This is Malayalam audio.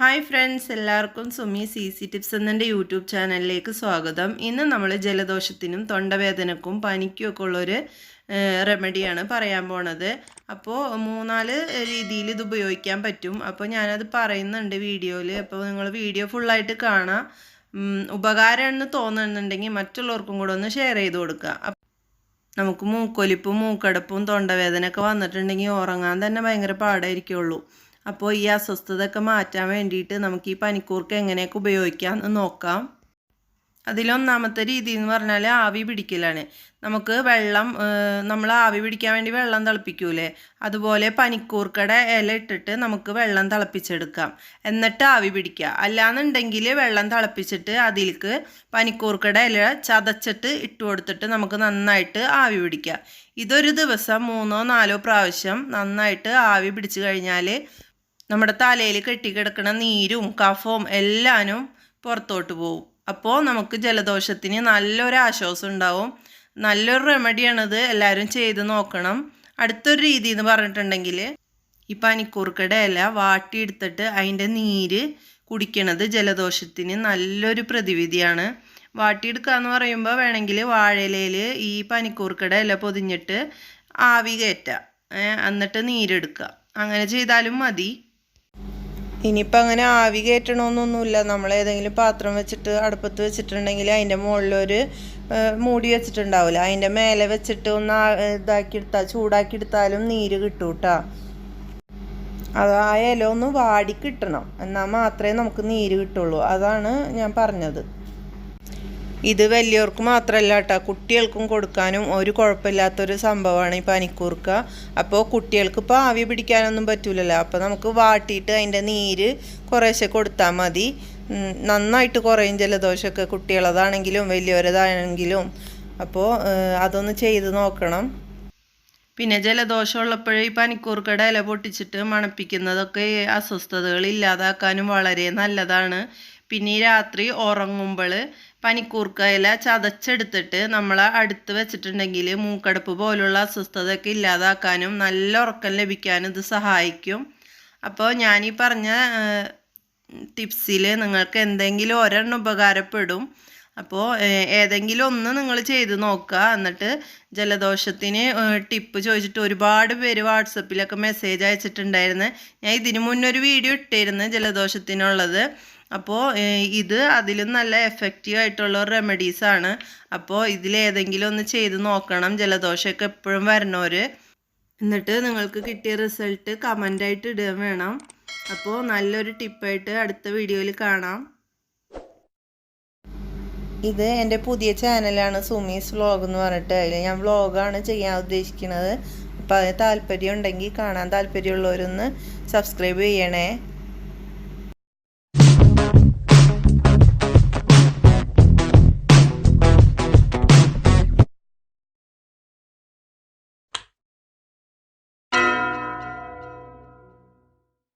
ഹായ് ഫ്രണ്ട്സ്, എല്ലാവർക്കും സുമി CC ടിപ്സ് എന്നെ യൂട്യൂബ് ചാനലിലേക്ക് സ്വാഗതം. ഇന്ന് നമ്മൾ ജലദോഷത്തിനും തൊണ്ടവേദനക്കും പനിക്കുമൊക്കെ ഉള്ളൊരു റെമഡിയാണ് പറയാൻ പോണത്. അപ്പോൾ 3-4 രീതിയിൽ ഇത് ഉപയോഗിക്കാൻ പറ്റും. അപ്പോൾ ഞാനത് പറയുന്നുണ്ട് വീഡിയോയിൽ. അപ്പോൾ നിങ്ങൾ വീഡിയോ ഫുള്ളായിട്ട് കാണാം. ഉപകാരമാണെന്ന് തോന്നുന്നുണ്ടെങ്കിൽ മറ്റുള്ളവർക്കും കൂടെ ഒന്ന് ഷെയർ ചെയ്ത് കൊടുക്കുക. നമുക്ക് മൂക്കൊലിപ്പും മൂക്കടപ്പും തൊണ്ടവേദനയൊക്കെ വന്നിട്ടുണ്ടെങ്കിൽ ഉറങ്ങാൻ തന്നെ ഭയങ്കര പാടായിരിക്കുള്ളൂ. അപ്പോൾ ഈ അസ്വസ്ഥതയൊക്കെ മാറ്റാൻ വേണ്ടിയിട്ട് നമുക്ക് ഈ പനിക്കൂർക്ക എങ്ങനെയൊക്കെ ഉപയോഗിക്കാം എന്ന് നോക്കാം. അതിലൊന്നാമത്തെ രീതി എന്ന് പറഞ്ഞാൽ ആവി പിടിക്കലാണ്. നമുക്ക് നമ്മൾ ആവി പിടിക്കാൻ വേണ്ടി വെള്ളം തിളപ്പിക്കൂലേ, അതുപോലെ പനിക്കൂർക്കയുടെ ഇല ഇട്ടിട്ട് നമുക്ക് വെള്ളം തിളപ്പിച്ചെടുക്കാം. എന്നിട്ട് ആവി പിടിക്കുക. അല്ലാന്നുണ്ടെങ്കിൽ വെള്ളം തിളപ്പിച്ചിട്ട് അതിലേക്ക് പനിക്കൂർക്കയുടെ ഇല ചതച്ചിട്ട് ഇട്ട് കൊടുത്തിട്ട് നമുക്ക് നന്നായിട്ട് ആവി പിടിക്കുക. ഇതൊരു ദിവസം 3-4 പ്രാവശ്യം നന്നായിട്ട് ആവി പിടിച്ചു കഴിഞ്ഞാൽ നമ്മുടെ തലയിൽ കെട്ടിക്കിടക്കുന്ന നീരും കഫവും എല്ലാനും പുറത്തോട്ട് പോകും. അപ്പോൾ നമുക്ക് ജലദോഷത്തിന് നല്ലൊരു ആശ്വാസം ഉണ്ടാവും. നല്ലൊരു റെമഡിയാണിത്, എല്ലാവരും ചെയ്ത് നോക്കണം. അടുത്തൊരു രീതി എന്ന് പറഞ്ഞിട്ടുണ്ടെങ്കിൽ ഈ പനിക്കൂർക്കയുടെ ഇല വാട്ടിയെടുത്തിട്ട് അതിൻ്റെ നീര് കുടിക്കണത് ജലദോഷത്തിന് നല്ലൊരു പ്രതിവിധിയാണ്. വാട്ടിയെടുക്കുക എന്ന് പറയുമ്പോൾ വേണമെങ്കിൽ വാഴയിലയിൽ ഈ പനിക്കൂർക്കയുടെ ഇല പൊതിഞ്ഞിട്ട് ആവി കയറ്റുക, എന്നിട്ട് നീരെടുക്കുക. അങ്ങനെ ചെയ്താലും മതി. ഇനിയിപ്പോൾ അങ്ങനെ ആവി കയറ്റണമെന്നൊന്നുമില്ല. നമ്മൾ ഏതെങ്കിലും പാത്രം വെച്ചിട്ട് അടുപ്പത്ത് വെച്ചിട്ടുണ്ടെങ്കിൽ അതിൻ്റെ മുകളിലൊരു മൂടി വെച്ചിട്ടുണ്ടാവില്ല, അതിൻ്റെ മേലെ വെച്ചിട്ട് ഒന്ന് ചൂടാക്കി എടുത്താലും നീര് കിട്ടും കേട്ടോ. അത് ആ ഇല ഒന്ന് വാടി കിട്ടണം, എന്നാൽ മാത്രമേ നമുക്ക് നീര് കിട്ടുള്ളൂ. അതാണ് ഞാൻ പറഞ്ഞത്. ഇത് വലിയവർക്ക് മാത്രമല്ല കേട്ടോ, കുട്ടികൾക്കും കൊടുക്കാനും ഒരു കുഴപ്പമില്ലാത്തൊരു സംഭവമാണ് ഈ പനിക്കൂർക്ക. അപ്പോൾ കുട്ടികൾക്ക് ഇപ്പോൾ ആവി പിടിക്കാനൊന്നും പറ്റൂലല്ലോ, അപ്പോൾ നമുക്ക് വാട്ടിയിട്ട് അതിൻ്റെ നീര് കുറേശ്ശെ കൊടുത്താൽ മതി. നന്നായിട്ട് കുറയും ജലദോഷമൊക്കെ, കുട്ടികളതാണെങ്കിലും വലിയവരതാണെങ്കിലും. അപ്പോൾ അതൊന്ന് ചെയ്ത് നോക്കണം. പിന്നെ ജലദോഷം ഉള്ളപ്പോഴേ ഈ പനിക്കൂർക്കയുടെ ഇല പൊട്ടിച്ചിട്ട് മണപ്പിക്കുന്നതൊക്കെ അസ്വസ്ഥതകൾ ഇല്ലാതാക്കാനും വളരെ നല്ലതാണ്. പിന്നെ ഈ രാത്രി ഉറങ്ങുമ്പോൾ പനിക്കൂർക്ക ഇല ചതച്ചെടുത്തിട്ട് നമ്മൾ അടുത്ത് വെച്ചിട്ടുണ്ടെങ്കിൽ മൂക്കടപ്പ് പോലുള്ള അസ്വസ്ഥതയൊക്കെ ഇല്ലാതാക്കാനും നല്ല ഉറക്കം ലഭിക്കാനും ഇത് സഹായിക്കും. അപ്പോൾ ഞാനീ പറഞ്ഞ ടിപ്സിൽ നിങ്ങൾക്ക് എന്തെങ്കിലും ഒരെണ്ണം ഉപകാരപ്പെടും. അപ്പോൾ ഏതെങ്കിലും ഒന്ന് നിങ്ങൾ ചെയ്ത് നോക്കുക. എന്നിട്ട് ജലദോഷത്തിന് ടിപ്പ് ചോദിച്ചിട്ട് ഒരുപാട് പേര് വാട്സപ്പിലൊക്കെ മെസ്സേജ് അയച്ചിട്ടുണ്ടായിരുന്നു. ഞാൻ ഇതിന് മുന്നൊരു വീഡിയോ ഇട്ടിരുന്നു ജലദോഷത്തിനുള്ളത്. അപ്പോൾ ഇത് അതിലും നല്ല എഫക്റ്റീവ് ആയിട്ടുള്ള റെമഡീസാണ്. അപ്പോൾ ഇതിലേതെങ്കിലും ഒന്ന് ചെയ്ത് നോക്കണം, ജലദോഷമൊക്കെ എപ്പോഴും വരണവർ. എന്നിട്ട് നിങ്ങൾക്ക് കിട്ടിയ റിസൾട്ട് കമൻ്റായിട്ട് ഇടുക വേണം. അപ്പോൾ നല്ലൊരു ടിപ്പായിട്ട് അടുത്ത വീഡിയോയിൽ കാണാം. ഇത് എൻ്റെ പുതിയ ചാനലാണ് സുമീസ് വ്ളോഗ് എന്ന് പറഞ്ഞിട്ട്. അതിൽ ഞാൻ വ്ളോഗാണ് ചെയ്യാൻ ഉദ്ദേശിക്കുന്നത്. അപ്പോൾ അതിന് താല്പര്യം ഉണ്ടെങ്കിൽ, കാണാൻ താല്പര്യമുള്ളവരൊന്ന് സബ്സ്ക്രൈബ് ചെയ്യണേ.